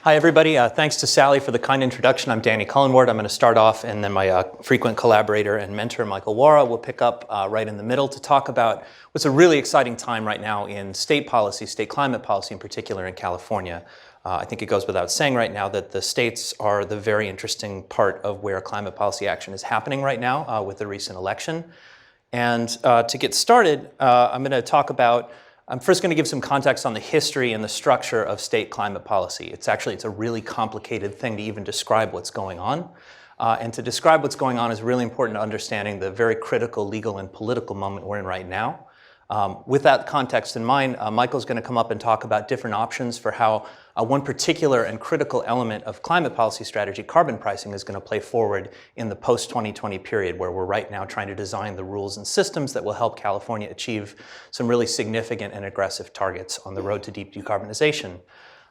Hi, everybody. Thanks to Sally for the kind introduction. I'm Danny Cullenward. I'm going to start off, and then my frequent collaborator and mentor, Michael Wara, will pick up right in the middle to talk about what's a really exciting time right now in state policy, state climate policy in particular in California. I think it goes without saying right now that the states are the very interesting part of where climate policy action is happening right now with the recent election. And to get started, I'm going to talk about I'm first going to give some context on the history and the structure of state climate policy. It's a really complicated thing to even describe what's going on. And to describe what's going on is really important to understanding the very critical legal and political moment we're in right now. With that context in mind, Michael's going to come up and talk about different options for how one particular and critical element of climate policy strategy, carbon pricing, is going to play forward in the post-2020 period, where we're right now trying to design the rules and systems that will help California achieve some really significant and aggressive targets on the road to deep decarbonization.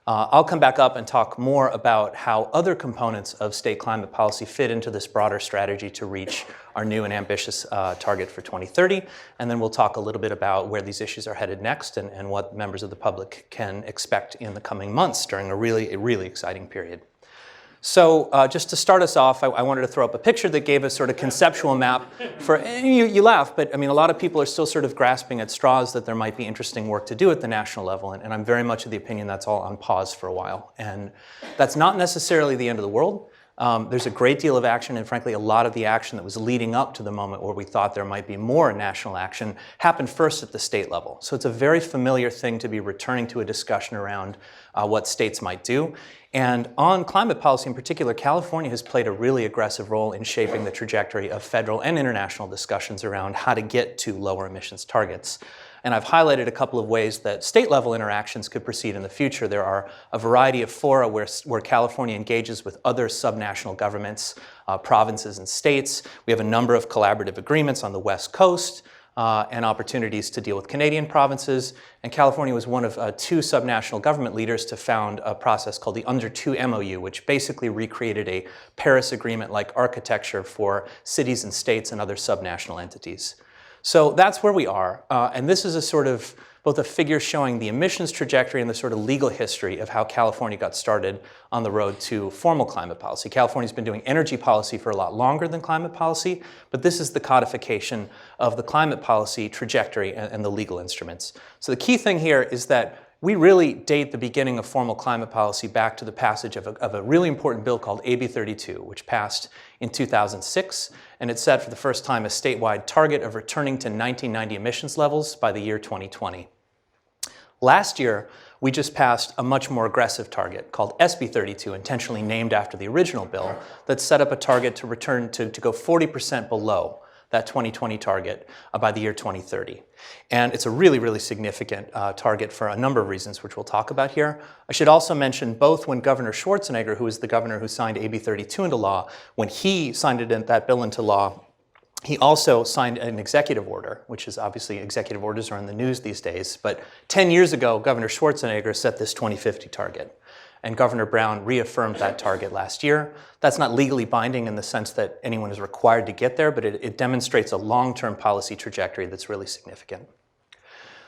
I'll come back up and talk more about how other components of state climate policy fit into this broader strategy to reach our new and ambitious target for 2030. And then we'll talk a little bit about where these issues are headed next and what members of the public can expect in the coming months during a really exciting period. So just to start us off, I wanted to throw up a picture that gave a sort of conceptual map for, you laugh, but I mean, a lot of people are still sort of grasping at straws that there might be interesting work to do at the national level, and I'm very much of the opinion that's all on pause for a while. And that's not necessarily the end of the world. There's a great deal of action, and frankly, a lot of the action that was leading up to the moment where we thought there might be more national action happened first at the state level. So it's a very familiar thing to be returning to a discussion around what states might do. And on climate policy in particular, California has played a really aggressive role in shaping the trajectory of federal and international discussions around how to get to lower emissions targets. And I've highlighted a couple of ways that state-level interactions could proceed in the future. There are a variety of fora where California engages with other subnational governments, provinces and states. We have a number of collaborative agreements on the West Coast and opportunities to deal with Canadian provinces. And California was one of two subnational government leaders to found a process called the Under 2 MOU, which basically recreated a Paris Agreement-like architecture for cities and states and other subnational entities. So that's where we are, and this is a sort of both a figure showing the emissions trajectory and the sort of legal history of how California got started on the road to formal climate policy. California's been doing energy policy for a lot longer than climate policy, but this is the codification of the climate policy trajectory and the legal instruments. So the key thing here is that we really date the beginning of formal climate policy back to the passage of a really important bill called AB 32, which passed in 2006, and it set for the first time a statewide target of returning to 1990 emissions levels by the year 2020. Last year, we just passed a much more aggressive target called SB 32, intentionally named after the original bill, that set up a target to return to go 40% below that 2020 target by the year 2030. And it's a really significant target for a number of reasons, which we'll talk about here. I should also mention both when Governor Schwarzenegger, who is the governor who signed AB 32 into law, when he signed that bill into law, he also signed an executive order, which is obviously executive orders are in the news these days. But 10 years ago, Governor Schwarzenegger set this 2050 target. And Governor Brown reaffirmed that target last year. That's not legally binding in the sense that anyone is required to get there, but it demonstrates a long-term policy trajectory that's really significant.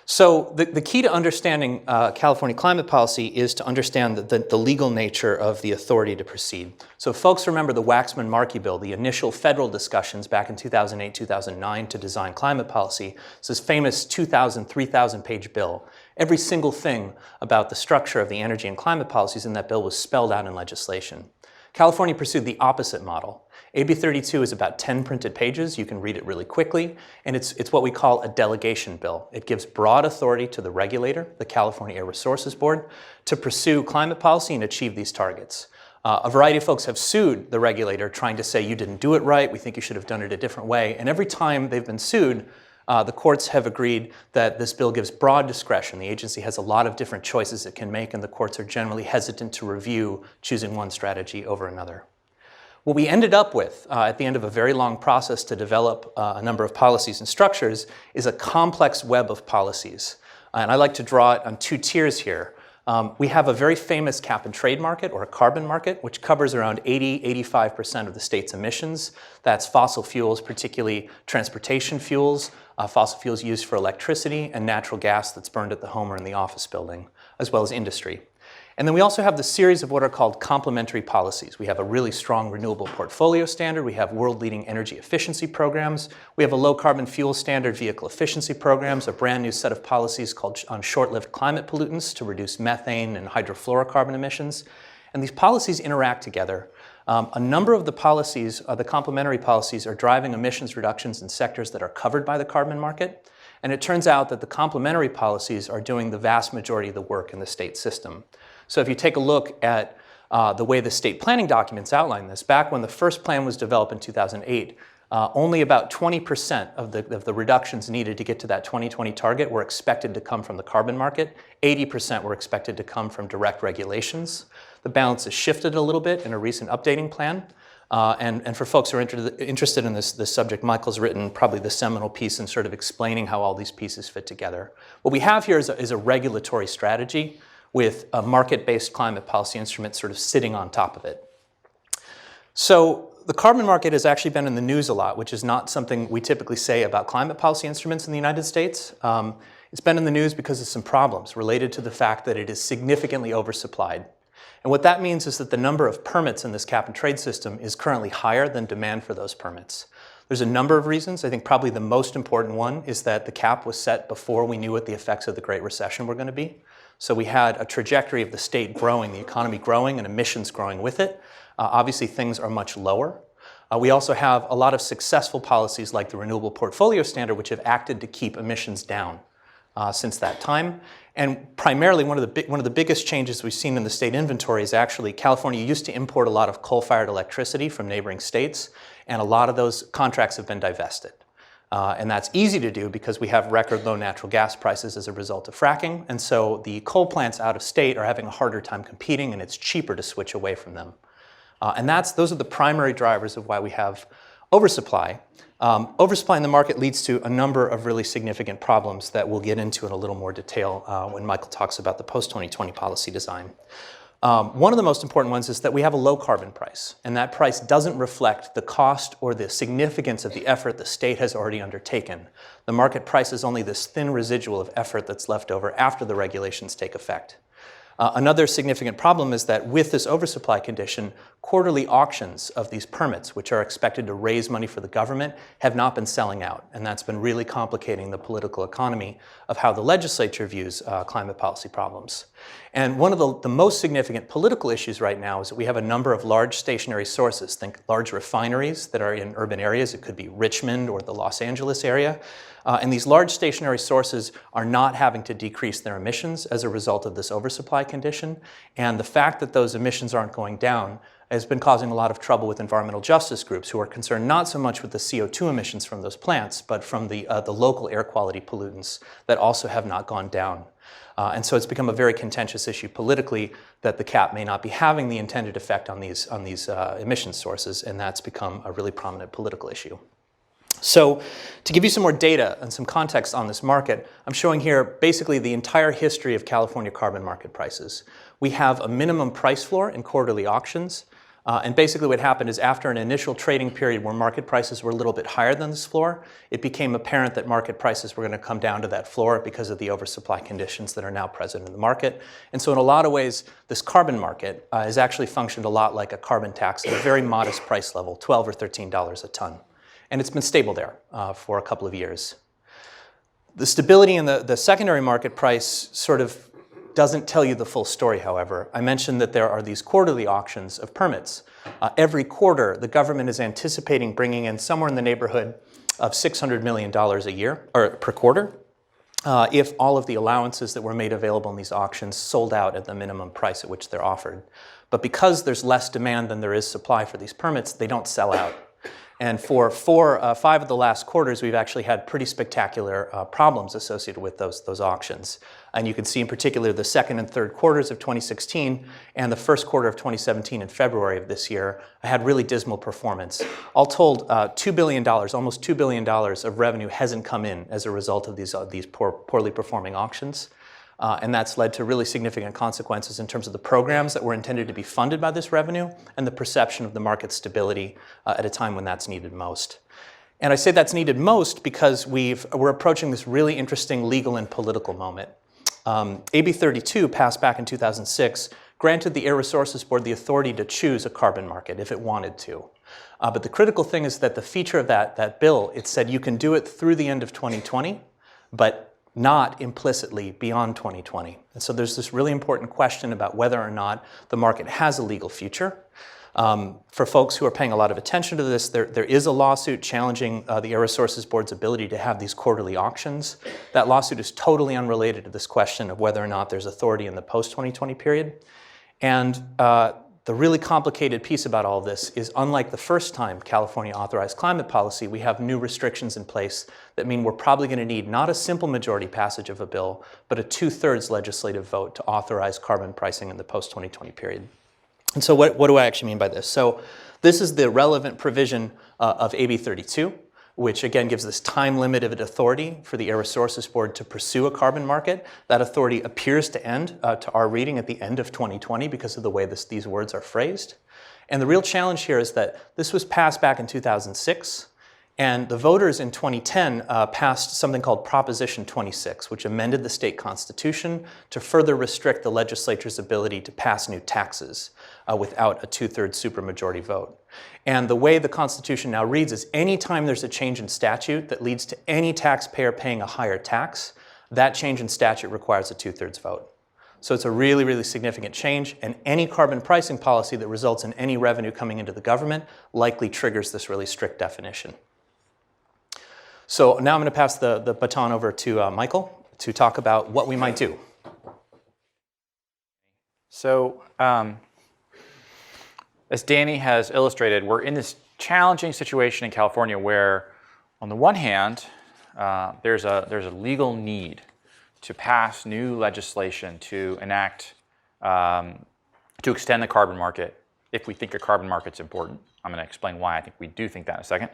So the key to understanding California climate policy is to understand the legal nature of the authority to proceed. So if folks remember the Waxman Markey bill, the initial federal discussions back in 2008, 2009 to design climate policy. It's this famous 2,000, 3,000-page bill. Every single thing about the structure of the energy and climate policies in that bill was spelled out in legislation. California pursued the opposite model. AB 32 is about 10 printed pages. You can read it really quickly, and it's what we call a delegation bill. It gives broad authority to the regulator, the California Air Resources Board, to pursue climate policy and achieve these targets. A variety of folks have sued the regulator trying to say, you didn't do it right, we think you should have done it a different way, and every time they've been sued, the courts have agreed that this bill gives broad discretion. The agency has a lot of different choices it can make, and the courts are generally hesitant to review choosing one strategy over another. What we ended up with at the end of a very long process to develop a number of policies and structures is a complex web of policies. And I like to draw it on two tiers here. We have a very famous cap and trade market, or a carbon market, which covers around 80–85% of the state's emissions. That's fossil fuels, particularly transportation fuels, fossil fuels used for electricity, and natural gas that's burned at the home or in the office building. as well as industry. And then we also have the series of what are called complementary policies. We have a really strong renewable portfolio standard. We have world-leading energy efficiency programs. We have a low-carbon fuel standard, vehicle efficiency programs, a brand new set of policies called on short-lived climate pollutants to reduce methane and hydrofluorocarbon emissions. And these policies interact together. A number of the policies, the complementary policies, are driving emissions reductions in sectors that are covered by the carbon market. And it turns out that the complementary policies are doing the vast majority of the work in the state system. So if you take a look at the way the state planning documents outline this, back when the first plan was developed in 2008, only about 20% of the reductions needed to get to that 2020 target were expected to come from the carbon market. 80% were expected to come from direct regulations. The balance has shifted a little bit in a recent updating plan. And for folks who are interested in this subject, Michael's written probably the seminal piece in sort of explaining how all these pieces fit together. What we have here is a regulatory strategy with a market-based climate policy instrument sort of sitting on top of it. So the carbon market has actually been in the news a lot, which is not something we typically say about climate policy instruments in the United States. It's been in the news because of some problems related to the fact that it is significantly oversupplied. And what that means is that the number of permits in this cap and trade system is currently higher than demand for those permits. There's a number of reasons. I think probably the most important one is that the cap was set before we knew what the effects of the Great Recession were going to be. So we had a trajectory of the state growing, the economy growing, and emissions growing with it. Obviously, things are much lower. We also have a lot of successful policies like the Renewable Portfolio Standard, which have acted to keep emissions down since that time. And primarily, one of the biggest changes we've seen in the state inventory is actually California used to import a lot of coal-fired electricity from neighboring states, and a lot of those contracts have been divested. And that's easy to do because we have record low natural gas prices as a result of fracking. And so the coal plants out of state are having a harder time competing, and it's cheaper to switch away from them. And those are the primary drivers of why we have oversupply. Oversupply in the market leads to a number of really significant problems that we'll get into in a little more detail when Michael talks about the post-2020 policy design. One of the most important ones is that we have a low carbon price, and that price doesn't reflect the cost or the significance of the effort the state has already undertaken. The market price is only this thin residual of effort that's left over after the regulations take effect. Another significant problem is that with this oversupply condition, quarterly auctions of these permits, which are expected to raise money for the government, have not been selling out. And that's been really complicating the political economy of how the legislature views climate policy problems. And one of the most significant political issues right now is that we have a number of large stationary sources. Think large refineries that are in urban areas. It could be Richmond or the Los Angeles area. And these large stationary sources are not having to decrease their emissions as a result of this oversupply condition. And the fact that those emissions aren't going down has been causing a lot of trouble with environmental justice groups who are concerned not so much with the CO2 emissions from those plants, but from the local air quality pollutants that also have not gone down. And so it's become a very contentious issue politically that the cap may not be having the intended effect on these emission sources, and that's become a really prominent political issue. So to give you some more data and some context on this market, I'm showing here basically the entire history of California carbon market prices. We have a minimum price floor in quarterly auctions. And basically what happened is after an initial trading period where market prices were a little bit higher than this floor, it became apparent that market prices were going to come down to that floor because of the oversupply conditions that are now present in the market. And so in a lot of ways, this carbon market has actually functioned a lot like a carbon tax at a very modest price level, $12 or $13 a ton. And it's been stable there for a couple of years. The stability in the secondary market price sort of doesn't tell you the full story, however. I mentioned that there are these quarterly auctions of permits. Every quarter, the government is anticipating bringing in somewhere in the neighborhood of $600 million a year, or per quarter, if all of the allowances that were made available in these auctions sold out at the minimum price at which they're offered. But because there's less demand than there is supply for these permits, they don't sell out. And for 5 of the last quarters, we've actually had pretty spectacular problems associated with those auctions. And you can see in particular the second and third quarters of 2016 and the first quarter of 2017 in February of this year had really dismal performance. All told, $2 billion, almost $2 billion of revenue hasn't come in as a result of these poorly performing auctions. And that's led to really significant consequences in terms of the programs that were intended to be funded by this revenue and the perception of the market stability at a time when that's needed most. And I say that's needed most because we're approaching this really interesting legal and political moment. AB 32, passed back in 2006, granted the Air Resources Board the authority to choose a carbon market if it wanted to. But the critical thing is that the feature of that bill, it said you can do it through the end of 2020, but not implicitly beyond 2020. And so there's this really important question about whether or not the market has a legal future. For folks who are paying a lot of attention to this, there is a lawsuit challenging the Air Resources Board's ability to have these quarterly auctions. That lawsuit is totally unrelated to this question of whether or not there's authority in the post-2020 period. And the really complicated piece about all this is, unlike the first time California authorized climate policy, we have new restrictions in place that mean we're probably going to need not a simple majority passage of a bill, but a 2/3 legislative vote to authorize carbon pricing in the post-2020 period. And so what do I actually mean by this? So this is the relevant provision of AB 32, which again gives this time-limited authority for the Air Resources Board to pursue a carbon market. That authority appears to end, to our reading, at the end of 2020 because of the way these words are phrased. And the real challenge here is that this was passed back in 2006, and the voters in 2010 passed something called Proposition 26, which amended the state constitution to further restrict the legislature's ability to pass new taxes without a 2/3 supermajority vote. And the way the Constitution now reads is any time there's a change in statute that leads to any taxpayer paying a higher tax, that change in statute requires a 2/3 vote. So it's a really, really significant change, and any carbon pricing policy that results in any revenue coming into the government likely triggers this really strict definition. So now I'm going to pass the baton over to Michael to talk about what we might do. So as Danny has illustrated, we're in this challenging situation in California where, on the one hand, there's a legal need to pass new legislation to enact, to extend the carbon market if we think a carbon market's important. I'm going to explain why I think we do think that in a second.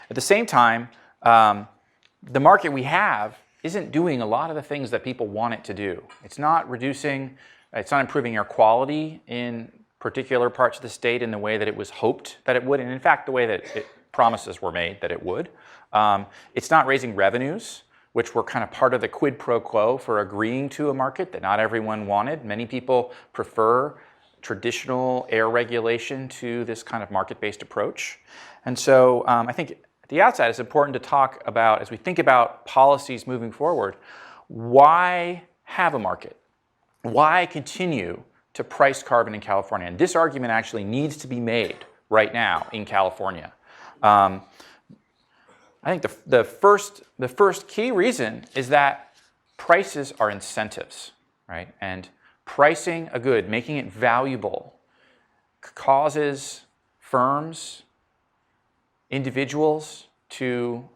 At the same time, the market we have isn't doing a lot of the things that people want it to do. It's not reducing, it's not improving air quality in particular parts of the state in the way that it was hoped that it would, and in fact the way that promises were made that it would. It's not raising revenues, which were kind of part of the quid pro quo for agreeing to a market that not everyone wanted. Many people prefer traditional air regulation to this kind of market-based approach. And so I think at the outset it's important to talk about, as we think about policies moving forward, why have a market? Why continue to price carbon in California? And this argument actually needs to be made right now in California. I think the first key reason is that prices are incentives, right? And pricing a good, making it valuable, causes firms, individuals to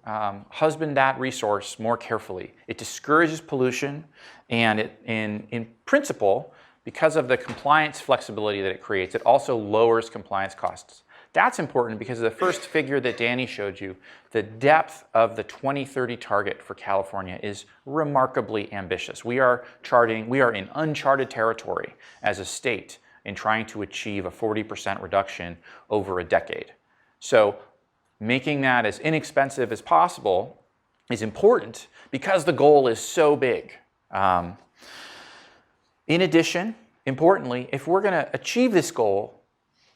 husband that resource more carefully. It discourages pollution, and in principle, because of the compliance flexibility that it creates, it also lowers compliance costs. That's important because of the first figure that Danny showed you. The depth of the 2030 target for California is remarkably ambitious. We are in uncharted territory as a state in trying to achieve a 40% reduction over a decade. So making that as inexpensive as possible is important because the goal is so big. In addition, importantly, if we're going to achieve this goal,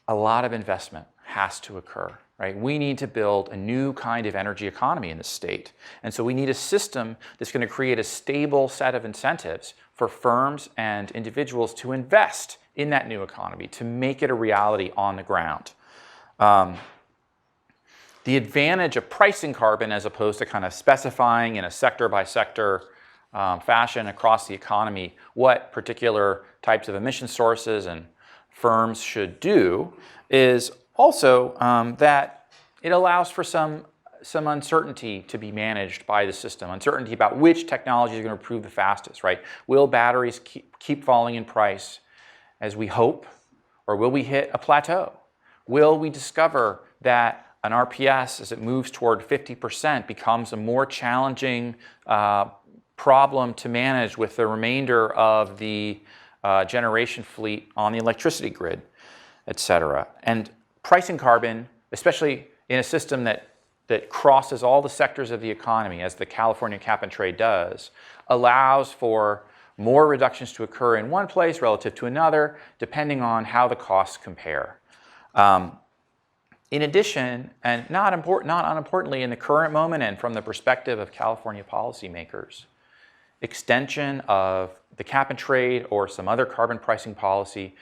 a lot of investment has to occur, right? We need to build a new kind of energy economy in the state. And so we need a system that's going to create a stable set of incentives for firms and individuals to invest in that new economy, to make it a reality on the ground. The advantage of pricing carbon as opposed to kind of specifying in a sector-by-sector fashion across the economy what particular types of emission sources and firms should do is also that it allows for some uncertainty to be managed by the system, uncertainty about which technology is going to prove the fastest, right? Will batteries keep falling in price as we hope, or will we hit a plateau? Will we discover that an RPS, as it moves toward 50%, becomes a more challenging problem to manage with the remainder of the generation fleet on the electricity grid, et cetera? And pricing carbon, especially in a system that crosses all the sectors of the economy, as the California cap and trade does, allows for more reductions to occur in one place relative to another, depending on how the costs compare. In addition, and not unimportantly in the current moment and from the perspective of California policymakers, extension of the cap and trade or some other carbon pricing policy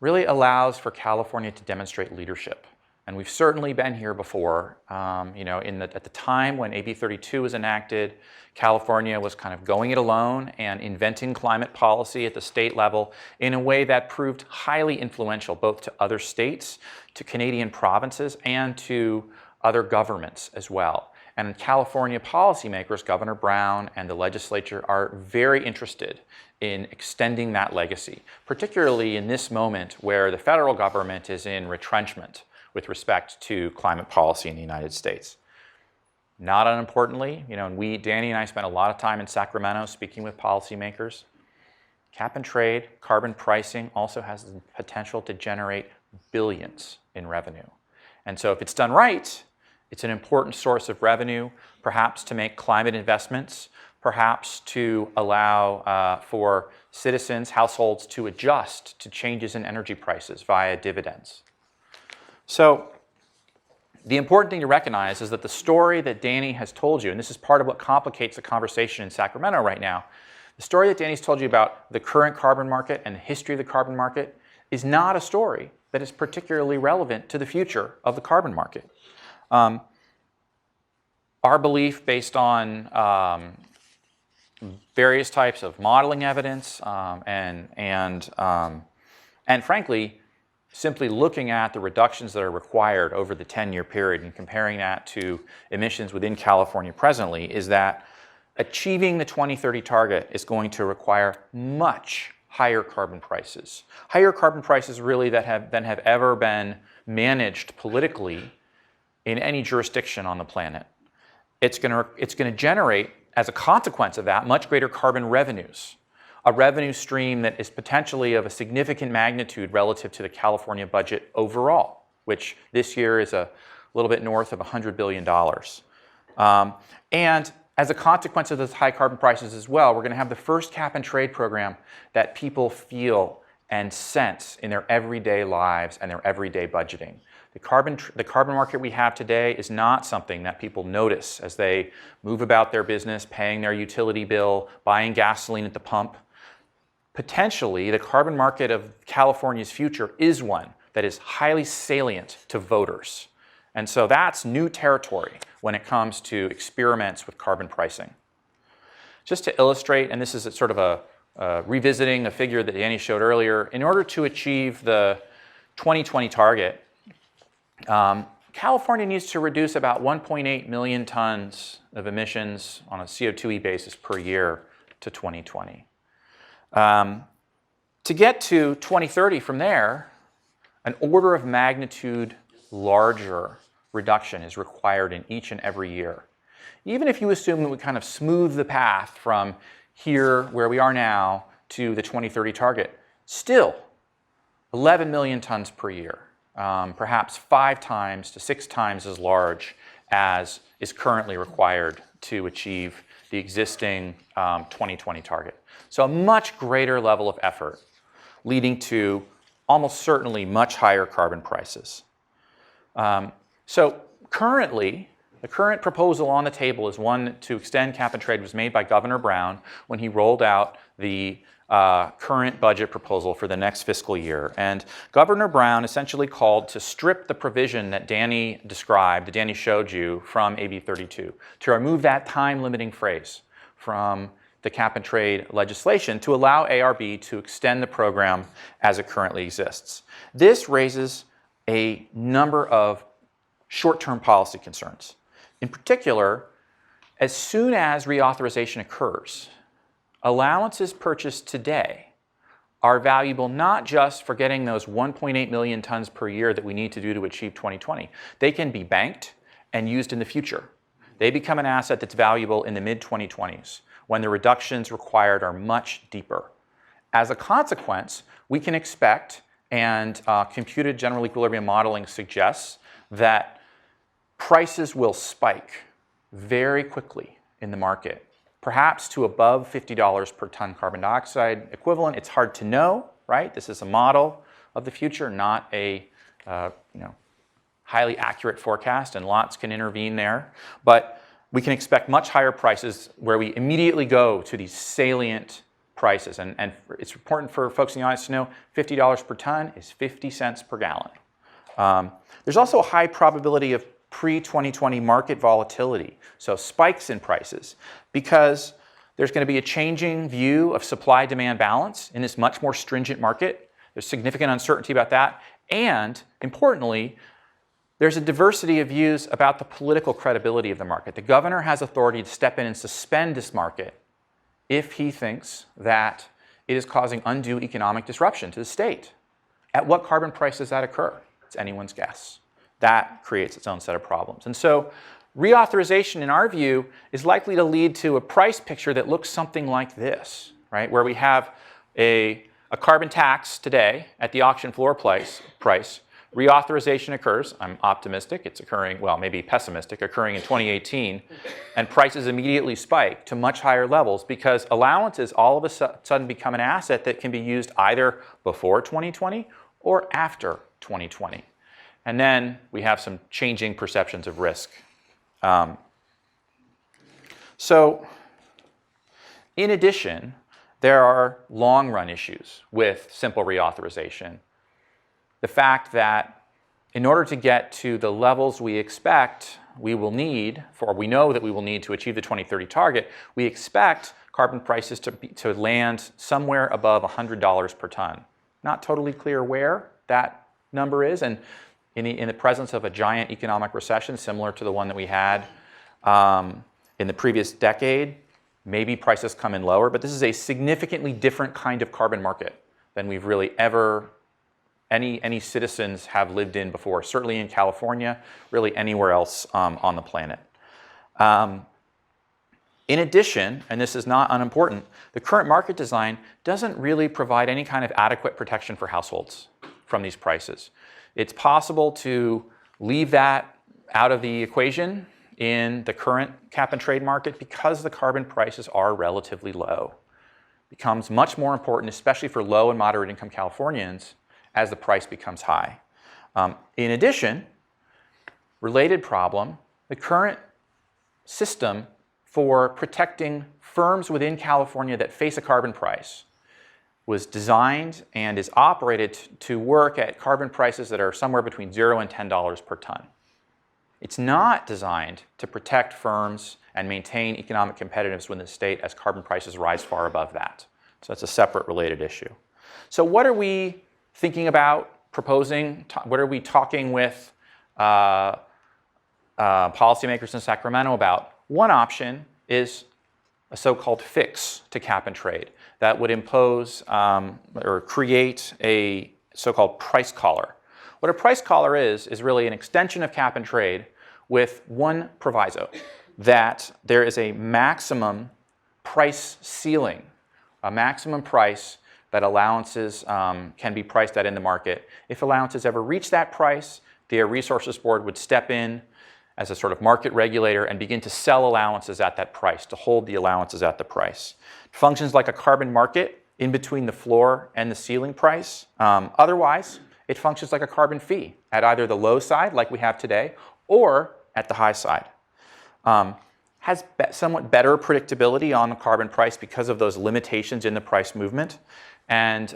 really allows for California to demonstrate leadership. And we've certainly been here before. At the time when AB 32 was enacted, California was kind of going it alone and inventing climate policy at the state level in a way that proved highly influential both to other states, to Canadian provinces, and to other governments as well. And California policymakers, Governor Brown and the legislature, are very interested in extending that legacy, particularly in this moment where the federal government is in retrenchment with respect to climate policy in the United States. Not unimportantly, Danny and I spent a lot of time in Sacramento speaking with policymakers. Cap and trade, carbon pricing also has the potential to generate billions in revenue. And so if it's done right, it's an important source of revenue, perhaps to make climate investments, perhaps to allow for citizens, households to adjust to changes in energy prices via dividends. So the important thing to recognize is that the story that Danny has told you, and this is part of what complicates the conversation in Sacramento right now, the story that Danny's told you about the current carbon market and the history of the carbon market is not a story that is particularly relevant to the future of the carbon market. Our belief, based on various types of modeling evidence and frankly, simply looking at the reductions that are required over the 10-year period and comparing that to emissions within California presently, is that achieving the 2030 target is going to require much higher carbon prices. Higher carbon prices really than have ever been managed politically in any jurisdiction on the planet. It's going to generate, as a consequence of that, much greater carbon revenues. A revenue stream that is potentially of a significant magnitude relative to the California budget overall, which this year is a little bit north of $100 billion. And as a consequence of those high carbon prices as well, we're going to have the first cap and trade program that people feel and sense in their everyday lives and their everyday budgeting. The carbon market we have today is not something that people notice as they move about their business, paying their utility bill, buying gasoline at the pump. Potentially, the carbon market of California's future is one that is highly salient to voters. And so that's new territory when it comes to experiments with carbon pricing. Just to illustrate, and this is sort of a revisiting a figure that Danny showed earlier, in order to achieve the 2020 target, California needs to reduce about 1.8 million tons of emissions on a CO2e basis per year to 2020. To get to 2030 from there, an order of magnitude larger reduction is required in each and every year. Even if you assume that we kind of smooth the path from here, where we are now, to the 2030 target, still 11 million tons per year, perhaps 5 times to 6 times as large as is currently required to achieve the existing 2020 target. So a much greater level of effort, leading to almost certainly much higher carbon prices. So currently, the current proposal on the table is one to extend cap and trade was made by Governor Brown when he rolled out the current budget proposal for the next fiscal year. And Governor Brown essentially called to strip the provision that Danny described, that Danny showed you, from AB 32, to remove that time-limiting phrase from the cap and trade legislation to allow ARB to extend the program as it currently exists. This raises a number of short-term policy concerns. In particular, as soon as reauthorization occurs, allowances purchased today are valuable not just for getting those 1.8 million tons per year that we need to do to achieve 2020. They can be banked and used in the future. They become an asset that's valuable in the mid-2020s, when the reductions required are much deeper. As a consequence, we can expect, and computed general equilibrium modeling suggests, that prices will spike very quickly in the market perhaps to above $50 per ton carbon dioxide equivalent. It's hard to know, right? This is a model of the future, not a highly accurate forecast, and lots can intervene there. But we can expect much higher prices where we immediately go to these salient prices. And it's important for folks in the audience to know $50 per ton is 50 cents per gallon. There's also a high probability of pre-2020 market volatility, so spikes in prices, because there's going to be a changing view of supply-demand balance in this much more stringent market. There's significant uncertainty about that. And importantly, there's a diversity of views about the political credibility of the market. The governor has authority to step in and suspend this market if he thinks that it is causing undue economic disruption to the state. At what carbon price does that occur? It's anyone's guess. That creates its own set of problems. And so reauthorization, in our view, is likely to lead to a price picture that looks something like this, right? Where we have a carbon tax today at the auction floor price. Reauthorization occurs. I'm optimistic. It's occurring, well, maybe pessimistic, occurring in 2018. And prices immediately spike to much higher levels because allowances all of a sudden become an asset that can be used either before 2020 or after 2020. And then we have some changing perceptions of risk. So in addition, there are long-run issues with simple reauthorization. The fact that in order to get to the levels we expect we will need, we know that we will need to achieve the 2030 target, we expect carbon prices to land somewhere above $100 per ton. Not totally clear where that number is, and in the presence of a giant economic recession similar to the one that we had in the previous decade, maybe prices come in lower, but this is a significantly different kind of carbon market than we've really ever, any citizens have lived in before, certainly in California, really anywhere else on the planet. In addition, and this is not unimportant, the current market design doesn't really provide any kind of adequate protection for households from these prices. It's possible to leave that out of the equation in the current cap and trade market because the carbon prices are relatively low. It becomes much more important, especially for low and moderate income Californians, as the price becomes high. In addition, related problem, the current system for protecting firms within California that face a carbon price was designed and is operated to work at carbon prices that are somewhere between $0 and $10 per ton. It's not designed to protect firms and maintain economic competitiveness within the state as carbon prices rise far above that. So that's a separate related issue. So what are we thinking about, proposing? What are we talking with policymakers in Sacramento about? One option is a so-called fix to cap and trade that would impose or create a so-called price collar. What a price collar is really an extension of cap and trade with one proviso, that there is a maximum price ceiling, a maximum price that allowances can be priced at in the market. If allowances ever reach that price, the Air Resources Board would step in as a sort of market regulator and begin to sell allowances at that price, to hold the allowances at the price. It functions like a carbon market in between the floor and the ceiling price. Otherwise, it functions like a carbon fee at either the low side, like we have today, or at the high side. Has somewhat better predictability on the carbon price because of those limitations in the price movement, and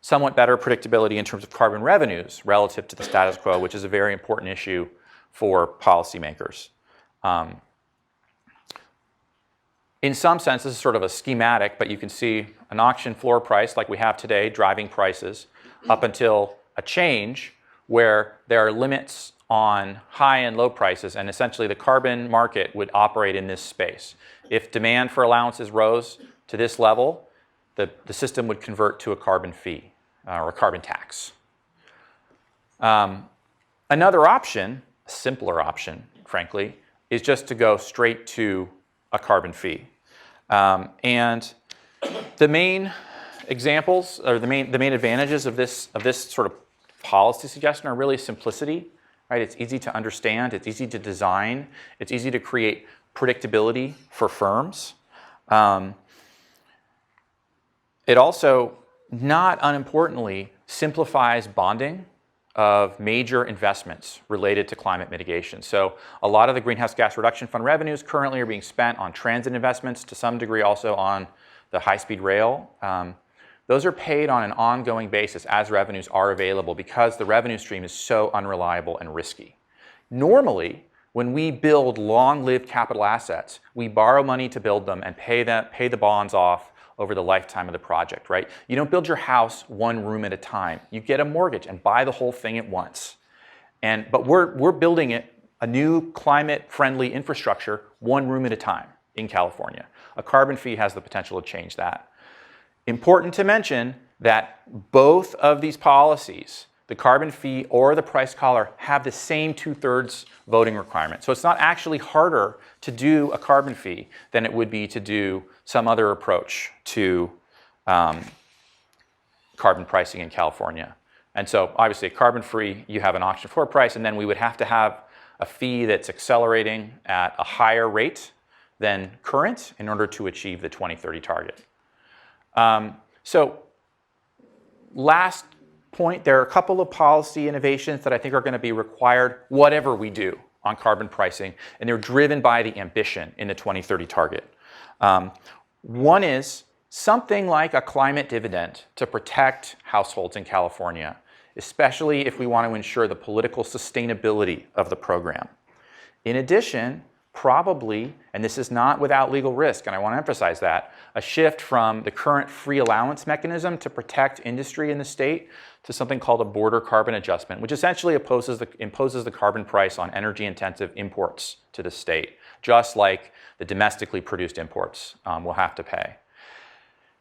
somewhat better predictability in terms of carbon revenues relative to the status quo, which is a very important issue for policymakers. In some sense, this is sort of a schematic, but you can see an auction floor price like we have today driving prices up until a change where there are limits on high and low prices, and essentially the carbon market would operate in this space. If demand for allowances rose to this level, the system would convert to a carbon fee or a carbon tax. Another option, a simpler option, frankly, is just to go straight to a carbon fee. And the main examples, or the main advantages of this sort of policy suggestion are really simplicity, right? It's easy to understand, it's easy to design, it's easy to create predictability for firms. It also, not unimportantly, simplifies bonding of major investments related to climate mitigation. So a lot of the Greenhouse Gas Reduction Fund revenues currently are being spent on transit investments, to some degree also on the high-speed rail. Those are paid on an ongoing basis as revenues are available because the revenue stream is so unreliable and risky. Normally, when we build long-lived capital assets, we borrow money to build them and pay the bonds off over the lifetime of the project, right? You don't build your house one room at a time. You get a mortgage and buy the whole thing at once. But we're building a new climate-friendly infrastructure one room at a time in California. A carbon fee has the potential to change that. Important to mention that both of these policies, the carbon fee or the price collar, have the same 2/3 voting requirement. So it's not actually harder to do a carbon fee than it would be to do some other approach to carbon pricing in California. And so obviously carbon free, you have an auction floor price, and then we would have to have a fee that's accelerating at a higher rate than current in order to achieve the 2030 target. So last point, there are a couple of policy innovations that I think are going to be required whatever we do on carbon pricing, and they're driven by the ambition in the 2030 target. One is something like a climate dividend to protect households in California, especially if we want to ensure the political sustainability of the program. In addition, probably, and this is not without legal risk, and I want to emphasize that, a shift from the current free allowance mechanism to protect industry in the state to something called a border carbon adjustment, which essentially imposes the carbon price on energy-intensive imports to the state, just like the domestically produced imports will have to pay.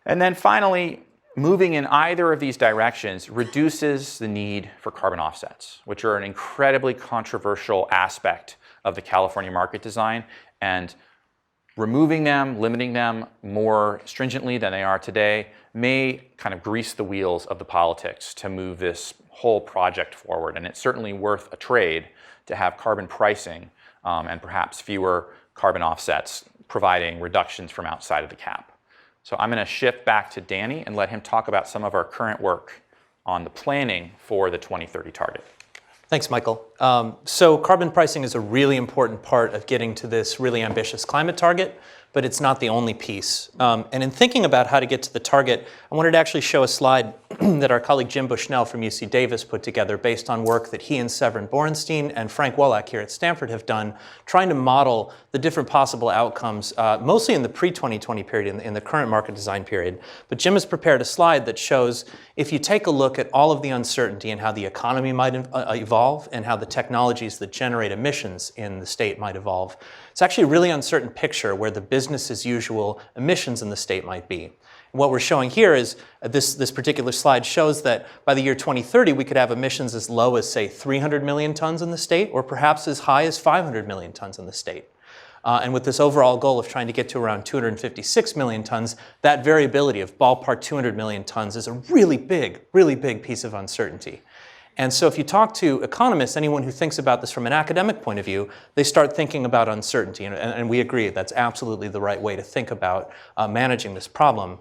And then finally, moving in either of these directions reduces the need for carbon offsets, which are an incredibly controversial aspect of the California market design, and removing them, limiting them more stringently than they are today may kind of grease the wheels of the politics to move this whole project forward. And it's certainly worth a trade to have carbon pricing and perhaps fewer carbon offsets providing reductions from outside of the cap. So I'm going to shift back to Danny and let him talk about some of our current work on the planning for the 2030 target. Thanks, Michael. So carbon pricing is a really important part of getting to this really ambitious climate target, but it's not the only piece. And in thinking about how to get to the target, I wanted to actually show a slide that our colleague Jim Bushnell from UC Davis put together based on work that he and Severin Borenstein and Frank Wallach here at Stanford have done, trying to model the different possible outcomes, mostly in the pre-2020 period, in the current market design period. But Jim has prepared a slide that shows, if you take a look at all of the uncertainty and how the economy might evolve and how the technologies that generate emissions in the state might evolve, it's actually a really uncertain picture where the business as usual emissions in the state might be. What we're showing here is this particular slide shows that by the year 2030 we could have emissions as low as, say, 300 million tons in the state, or perhaps as high as 500 million tons in the state. And with this overall goal of trying to get to around 256 million tons, that variability of ballpark 200 million tons is a really big piece of uncertainty. And so if you talk to economists, anyone who thinks about this from an academic point of view, they start thinking about uncertainty. And we agree that's absolutely the right way to think about managing this problem.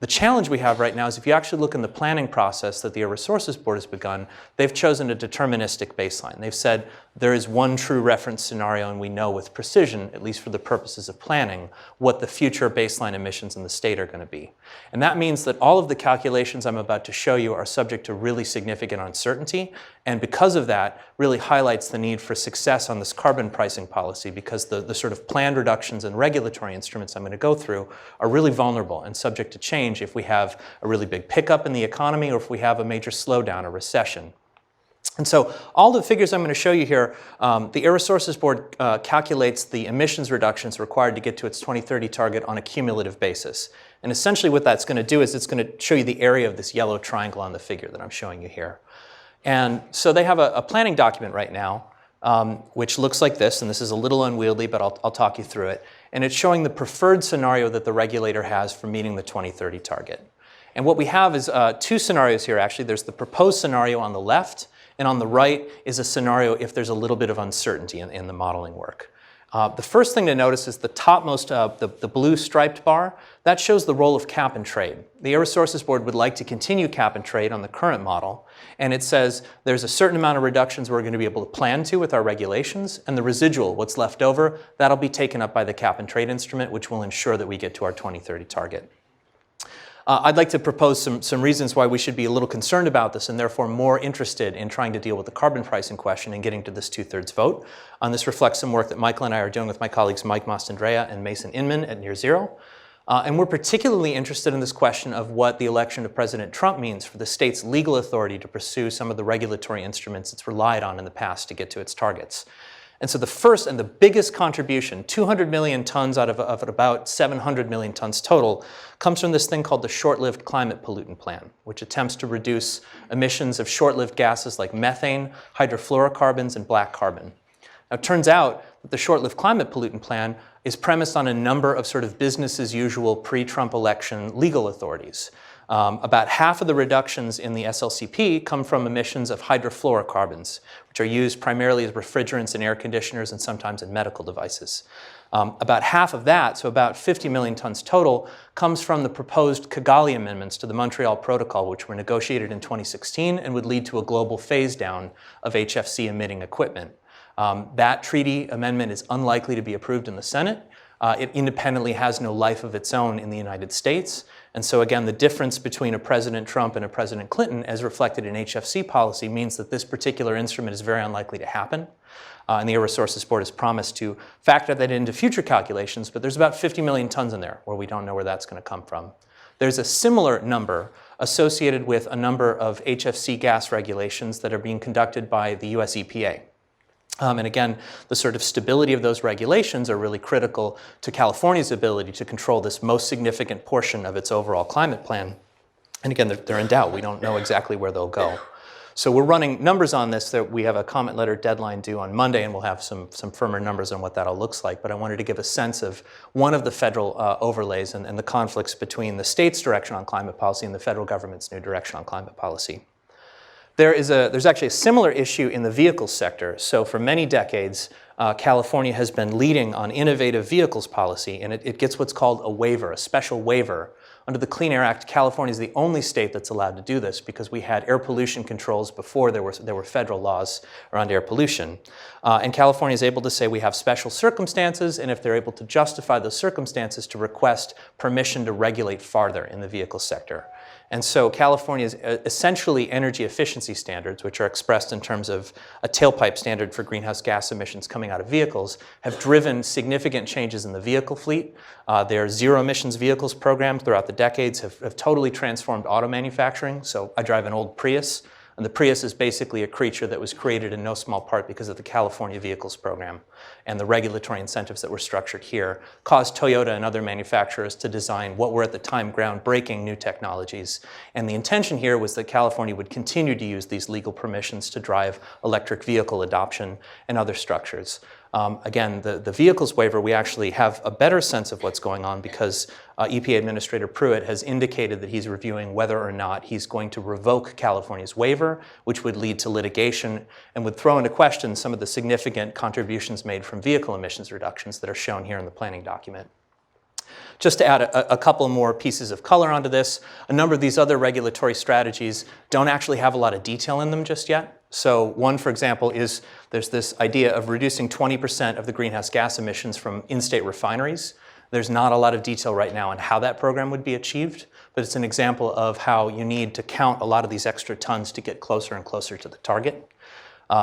The challenge we have right now is if you actually look in the planning process that the Air Resources Board has begun, they've chosen a deterministic baseline. They've said there is one true reference scenario, and we know with precision, at least for the purposes of planning, what the future baseline emissions in the state are going to be. And that means that all of the calculations I'm about to show you are subject to really significant uncertainty, and because of that, really highlights the need for success on this carbon pricing policy, because the sort of planned reductions and regulatory instruments I'm going to go through are really vulnerable and subject to change if we have a really big pickup in the economy or if we have a major slowdown or recession. And so all the figures I'm going to show you here, the Air Resources Board calculates the emissions reductions required to get to its 2030 target on a cumulative basis. And essentially what that's going to do is it's going to show you the area of this yellow triangle on the figure that I'm showing you here. And so they have a planning document right now, which looks like this, and this is a little unwieldy, but I'll talk you through it. And it's showing the preferred scenario that the regulator has for meeting the 2030 target. And what we have is two scenarios here, actually. There's the proposed scenario on the left, and on the right is a scenario if there's a little bit of uncertainty in the modeling work. The first thing to notice is the topmost, the blue striped bar. That shows the role of cap and trade. The Air Resources Board would like to continue cap and trade on the current model, and it says there's a certain amount of reductions we're going to be able to plan to with our regulations, and the residual, what's left over, that'll be taken up by the cap and trade instrument, which will ensure that we get to our 2030 target. I'd like to propose some reasons why we should be a little concerned about this and therefore more interested in trying to deal with the carbon price in question and getting to this 2/3 vote. This reflects some work that Michael and I are doing with my colleagues Mike Mastandrea and Mason Inman at Near Zero. And we're particularly interested in this question of what the election of President Trump means for the state's legal authority to pursue some of the regulatory instruments it's relied on in the past to get to its targets. And so the first and the biggest contribution, 200 million tons out of about 700 million tons total, comes from this thing called the Short-Lived Climate Pollutant Plan, which attempts to reduce emissions of short-lived gases like methane, hydrofluorocarbons, and black carbon. Now, it turns out that the Short-Lived Climate Pollutant Plan is premised on a number of sort of business-as-usual pre-Trump election legal authorities. About half of the reductions in the SLCP come from emissions of hydrofluorocarbons, which are used primarily as refrigerants in air conditioners and sometimes in medical devices. About half of that, so about 50 million tons total, comes from the proposed Kigali amendments to the Montreal Protocol, which were negotiated in 2016 and would lead to a global phase-down of HFC emitting equipment. That treaty amendment is unlikely to be approved in the Senate. It independently has no life of its own in the United States. And so again, the difference between a President Trump and a President Clinton, as reflected in HFC policy, means that this particular instrument is very unlikely to happen. And the Air Resources Board has promised to factor that into future calculations, but there's about 50 million tons in there where we don't know where that's going to come from. There's a similar number associated with a number of HFC gas regulations that are being conducted by the US EPA. And again, the sort of stability of those regulations are really critical to California's ability to control this most significant portion of its overall climate plan. And again, they're in doubt. We don't know exactly where they'll go. So we're running numbers on this. That we have a comment letter deadline due on Monday, and we'll have some firmer numbers on what that all looks like. But I wanted to give a sense of one of the federal overlays and the conflicts between the state's direction on climate policy and the federal government's new direction on climate policy. There's actually a similar issue in the vehicle sector. So for many decades, California has been leading on innovative vehicles policy, and it gets what's called a waiver, a special waiver. Under the Clean Air Act, California is the only state that's allowed to do this because we had air pollution controls before there were federal laws around air pollution. And California is able to say we have special circumstances, and if they're able to justify those circumstances, to request permission to regulate farther in the vehicle sector. And so California's essentially energy efficiency standards, which are expressed in terms of a tailpipe standard for greenhouse gas emissions coming out of vehicles, have driven significant changes in the vehicle fleet. Their zero emissions vehicles program throughout the decades have totally transformed auto manufacturing. So I drive an old Prius, and the Prius is basically a creature that was created in no small part because of the California Vehicles Program. And the regulatory incentives that were structured here caused Toyota and other manufacturers to design what were at the time groundbreaking new technologies. And the intention here was that California would continue to use these legal permissions to drive electric vehicle adoption and other structures. Again, the vehicles waiver, we actually have a better sense of what's going on because EPA Administrator Pruitt has indicated that he's reviewing whether or not he's going to revoke California's waiver, which would lead to litigation and would throw into question some of the significant contributions made from vehicle emissions reductions that are shown here in the planning document. Just to add a couple more pieces of color onto this, a number of these other regulatory strategies don't actually have a lot of detail in them just yet. So one, for example, is there's this idea of reducing 20% of the greenhouse gas emissions from in-state refineries. There's not a lot of detail right now on how that program would be achieved, but it's an example of how you need to count a lot of these extra tons to get closer and closer to the target.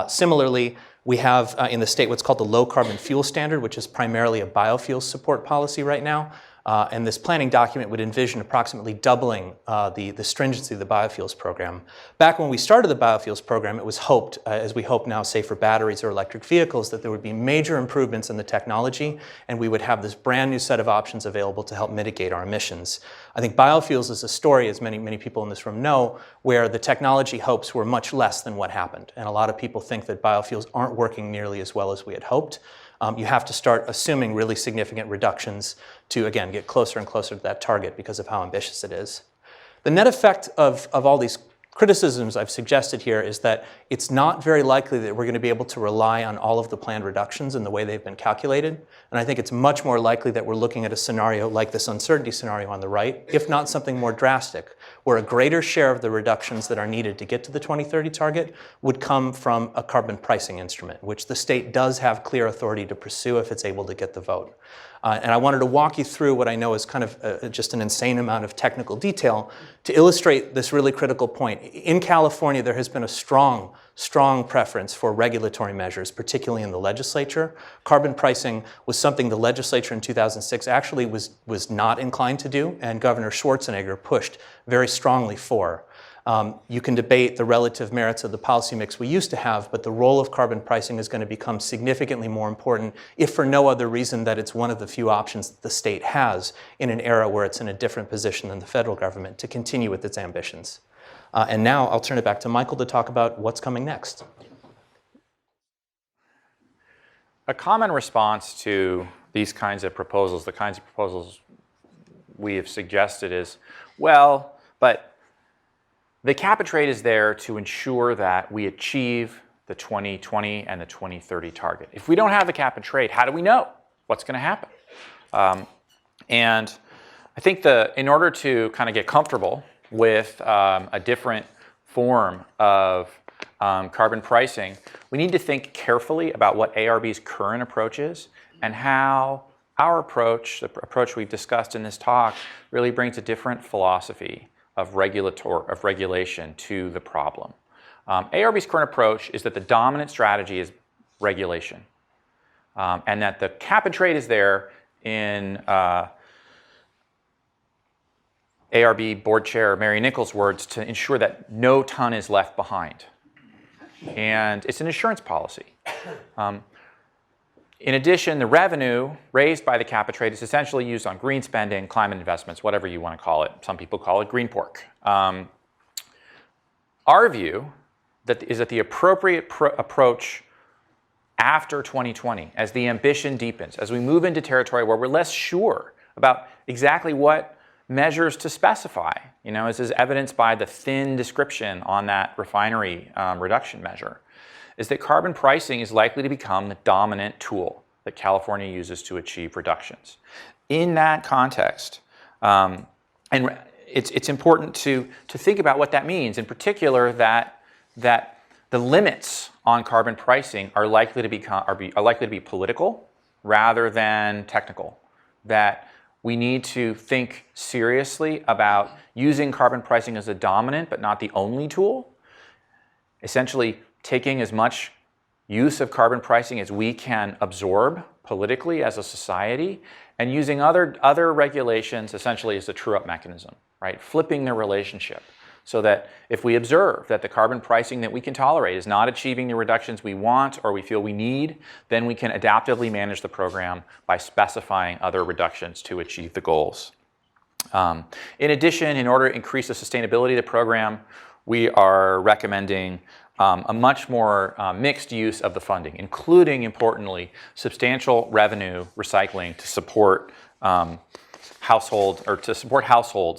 Similarly, we have in the state what's called the low carbon fuel standard, which is primarily a biofuels support policy right now. And this planning document would envision approximately doubling the stringency of the biofuels program. Back when we started the biofuels program, it was hoped, as we hope now, say for batteries or electric vehicles, that there would be major improvements in the technology and we would have this brand new set of options available to help mitigate our emissions. I think biofuels is a story, as many people in this room know, where the technology hopes were much less than what happened. And a lot of people think that biofuels aren't working nearly as well as we had hoped. You have to start assuming really significant reductions to, again, get closer and closer to that target because of how ambitious it is. The net effect of all these criticisms I've suggested here is that it's not very likely that we're going to be able to rely on all of the planned reductions in the way they've been calculated. And I think it's much more likely that we're looking at a scenario like this uncertainty scenario on the right, if not something more drastic, where a greater share of the reductions that are needed to get to the 2030 target would come from a carbon pricing instrument, which the state does have clear authority to pursue if it's able to get the vote. And I wanted to walk you through what I know is kind of just an insane amount of technical detail to illustrate this really critical point. In California, there has been a strong preference for regulatory measures, particularly in the legislature. Carbon pricing was something the legislature in 2006 actually was not inclined to do, and Governor Schwarzenegger pushed very strongly for. You can debate the relative merits of the policy mix we used to have, but the role of carbon pricing is going to become significantly more important, if for no other reason that it's one of the few options that the state has in an era where it's in a different position than the federal government to continue with its ambitions. And now I'll turn it back to Michael to talk about what's coming next. A common response to these kinds of proposals, the kinds of proposals we have suggested is, well, but the cap and trade is there to ensure that we achieve the 2020 and the 2030 target. If we don't have the cap and trade, how do we know what's going to happen? And I think in order to kind of get comfortable with a different form of carbon pricing, we need to think carefully about what ARB's current approach is and how our approach, the approach we've discussed in this talk, really brings a different philosophy of regulation to the problem. ARB's current approach is that the dominant strategy is regulation, and that the cap and trade is there in ARB Board Chair Mary Nichols' words to ensure that no ton is left behind. And it's an insurance policy. In addition, the revenue raised by the cap and trade is essentially used on green spending, climate investments, whatever you want to call it. Some people call it green pork. Our view is that the appropriate approach after 2020, as the ambition deepens, as we move into territory where we're less sure about exactly what measures to specify, as is evidenced by the thin description on that refinery reduction measure, is that carbon pricing is likely to become the dominant tool that California uses to achieve reductions. In that context, and it's important to think about what that means, in particular that the limits on carbon pricing are likely to be political rather than technical, that we need to think seriously about using carbon pricing as a dominant but not the only tool, essentially taking as much use of carbon pricing as we can absorb politically as a society, and using other regulations essentially as a true-up mechanism, right? Flipping the relationship so that if we observe that the carbon pricing that we can tolerate is not achieving the reductions we want or we feel we need, then we can adaptively manage the program by specifying other reductions to achieve the goals. In addition, in order to increase the sustainability of the program, we are recommending a much more mixed use of the funding, including, importantly, substantial revenue recycling to support households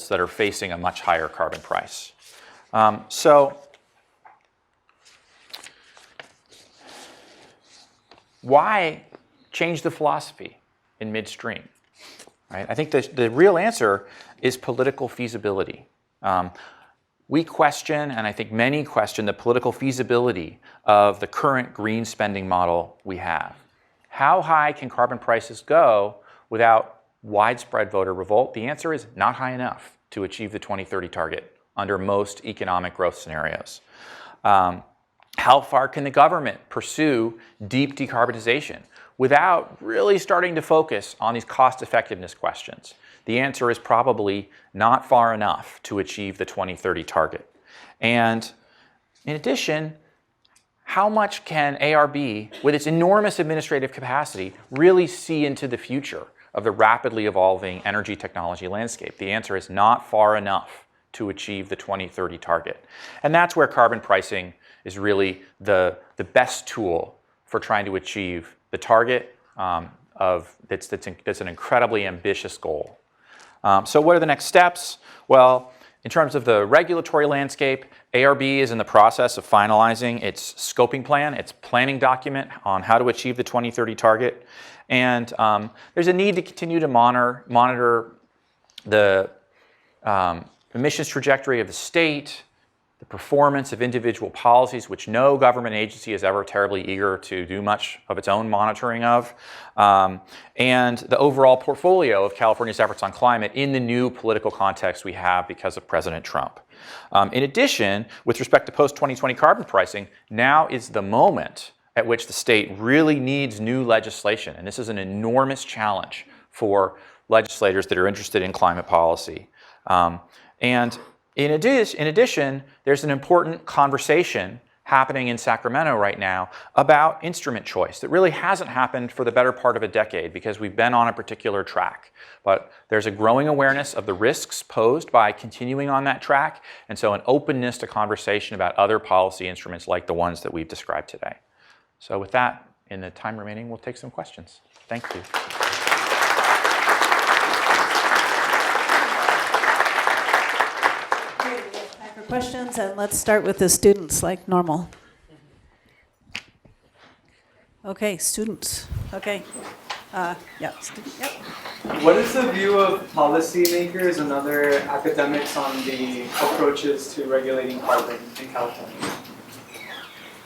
that are facing a much higher carbon price. So why change the philosophy in midstream? Right? I think the real answer is political feasibility. We question, and I think many question, the political feasibility of the current green spending model we have. How high can carbon prices go without widespread voter revolt? The answer is not high enough to achieve the 2030 target under most economic growth scenarios. How far can the government pursue deep decarbonization without really starting to focus on these cost effectiveness questions? The answer is probably not far enough to achieve the 2030 target. And in addition, how much can ARB, with its enormous administrative capacity, really see into the future of the rapidly evolving energy technology landscape? The answer is not far enough to achieve the 2030 target. And that's where carbon pricing is really the best tool for trying to achieve the target that's an incredibly ambitious goal. So what are the next steps? Well, In terms of the regulatory landscape, ARB is in the process of finalizing its scoping plan, its planning document on how to achieve the 2030 target. And there's a need to continue to monitor the emissions trajectory of the state, the performance of individual policies, which no government agency is ever terribly eager to do much of its own monitoring of, and the overall portfolio of California's efforts on climate in the new political context we have because of President Trump. In addition, with respect to post-2020 carbon pricing, now is the moment at which the state really needs new legislation, and this is an enormous challenge for legislators that are interested in climate policy. And in addition, there's an important conversation happening in Sacramento right now about instrument choice that really hasn't happened for the better part of a decade because we've been on a particular track. But there's a growing awareness of the risks posed by continuing on that track, and so an openness to conversation about other policy instruments like the ones that we've described today. So with that, in the time remaining, we'll take some questions. Thank you. Questions, and let's start with the students like normal. Okay, students. Okay. Yeah. Yep. What is the view of policymakers and other academics on the approaches to regulating carbon in California?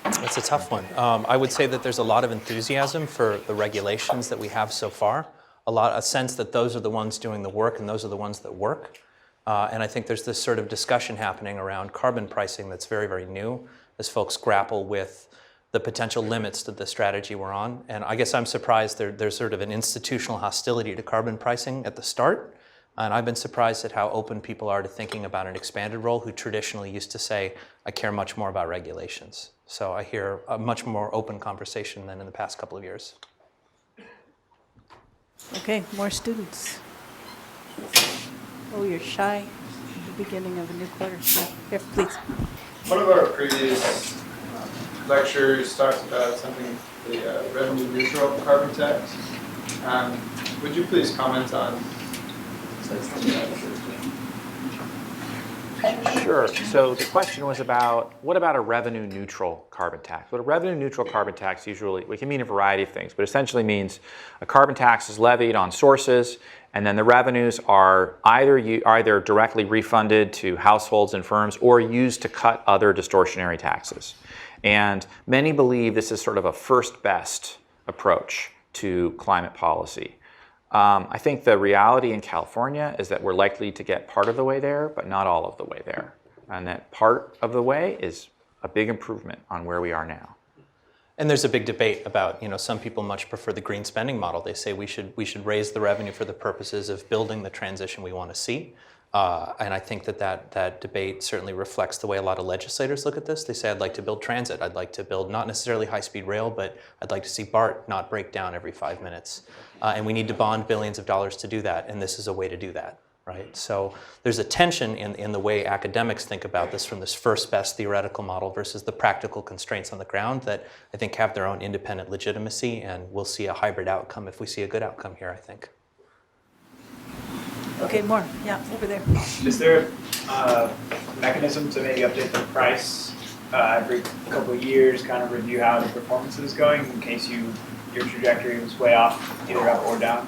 That's a tough one. I would say that there's a lot of enthusiasm for the regulations that we have so far. A sense that those are the ones doing the work and those are the ones that work. And I think there's this sort of discussion happening around carbon pricing that's very, very new as folks grapple with the potential limits to the strategy we're on. And I guess I'm surprised there's sort of an institutional hostility to carbon pricing at the start. And I've been surprised at how open people are to thinking about an expanded role who traditionally used to say, I care much more about regulations. So I hear a much more open conversation than in the past couple of years. Okay, more students. Oh, you're shy at the beginning of a new quarter. Yeah. Here, please. One of our previous lectures talked about something, the revenue neutral carbon tax. Would you please comment on Sure. So the question was about, what about a revenue neutral carbon tax? What a revenue neutral carbon tax usually, we can mean a variety of things, but essentially means a carbon tax is levied on sources, and then the revenues are either directly refunded to households and firms or used to cut other distortionary taxes. And many believe this is sort of a first best approach to climate policy. I think the reality in California is that we're likely to get part of the way there, but not all of the way there. And that part of the way is a big improvement on where we are now. And there's a big debate about, some people much prefer the green spending model. They say we should raise the revenue for the purposes of building the transition we want to see. And I think that debate certainly reflects the way a lot of legislators look at this. They say, I'd like to build transit. I'd like to build not necessarily high-speed rail, but I'd like to see BART not break down every 5 minutes. And we need to bond billions of dollars to do that, and this is a way to do that, right? So there's a tension in the way academics think about this from this first best theoretical model versus the practical constraints on the ground that I think have their own independent legitimacy, and we'll see a hybrid outcome if we see a good outcome here, I think. Okay, more. Yeah, over there. Is there a mechanism to maybe update the price every couple of years, kind of review how the performance is going in case your trajectory was way off, either up or down?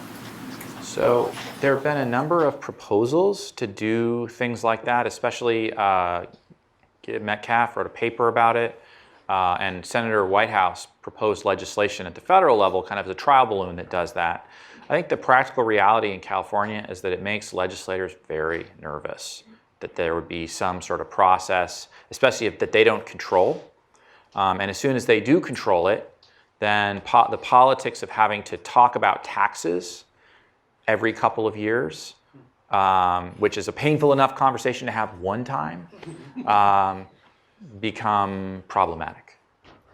So there have been a number of proposals to do things like that, especially Metcalf wrote a paper about it, and Senator Whitehouse proposed legislation at the federal level, kind of as a trial balloon that does that. I think the practical reality in California is that it makes legislators very nervous that there would be some sort of process, especially that they don't control. And as soon as they do control it, then the politics of having to talk about taxes every couple of years, which is a painful enough conversation to have one time, become problematic.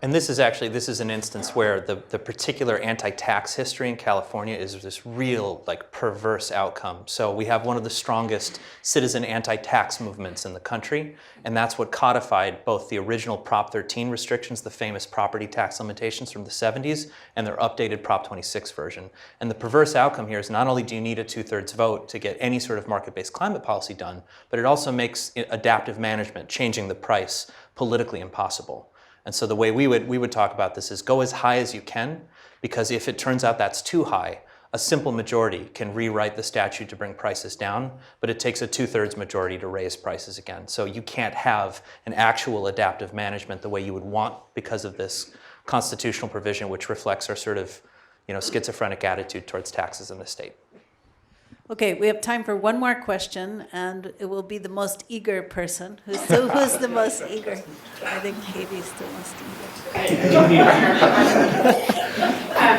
And this is an instance where the particular anti-tax history in California is this real like perverse outcome. So we have one of the strongest citizen anti-tax movements in the country, and that's what codified both the original Prop 13 restrictions, the famous property tax limitations from the 70s, and their updated Prop 26 version. And the perverse outcome here is not only do you need a 2/3 vote to get any sort of market-based climate policy done, but it also makes adaptive management, changing the price, politically impossible. And so the way we would talk about this is go as high as you can, because if it turns out that's too high, a simple majority can rewrite the statute to bring prices down, but it takes a 2/3 majority to raise prices again. So you can't have an actual adaptive management the way you would want because of this constitutional provision, which reflects our sort of, schizophrenic attitude towards taxes in the state. Okay, we have time for one more question, and it will be the most eager person. Who's the most eager? I think Katie's the most eager.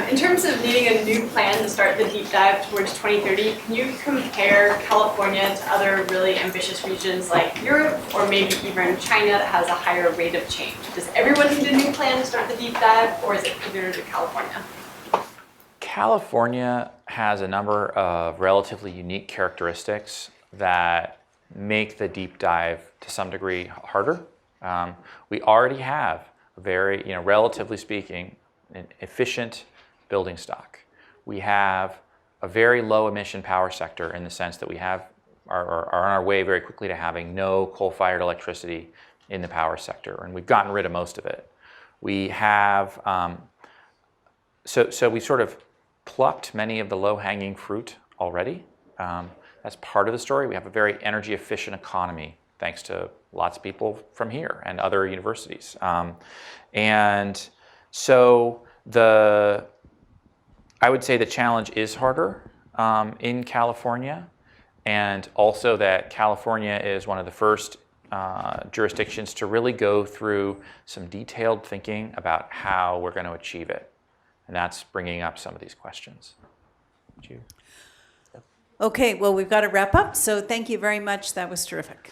In terms of needing a new plan to start the deep dive towards 2030, can you compare California to other really ambitious regions like Europe or maybe even China that has a higher rate of change? Does everyone need a new plan to start the deep dive, or is it peculiar to California? California has a number of relatively unique characteristics that make the deep dive to some degree harder. We already have a very, relatively speaking, an efficient building stock. We have a very low emission power sector in the sense that we are on our way very quickly to having no coal-fired electricity in the power sector, and we've gotten rid of most of it. We have, so we sort of plucked many of the low-hanging fruit already. That's part of the story. We have a very energy-efficient economy, thanks to lots of people from here and other universities. And so I would say the challenge is harder in California, and also that California is one of the first jurisdictions to really go through some detailed thinking about how we're going to achieve it. And that's bringing up some of these questions. Okay, well, we've got to wrap up, so thank you very much. That was terrific.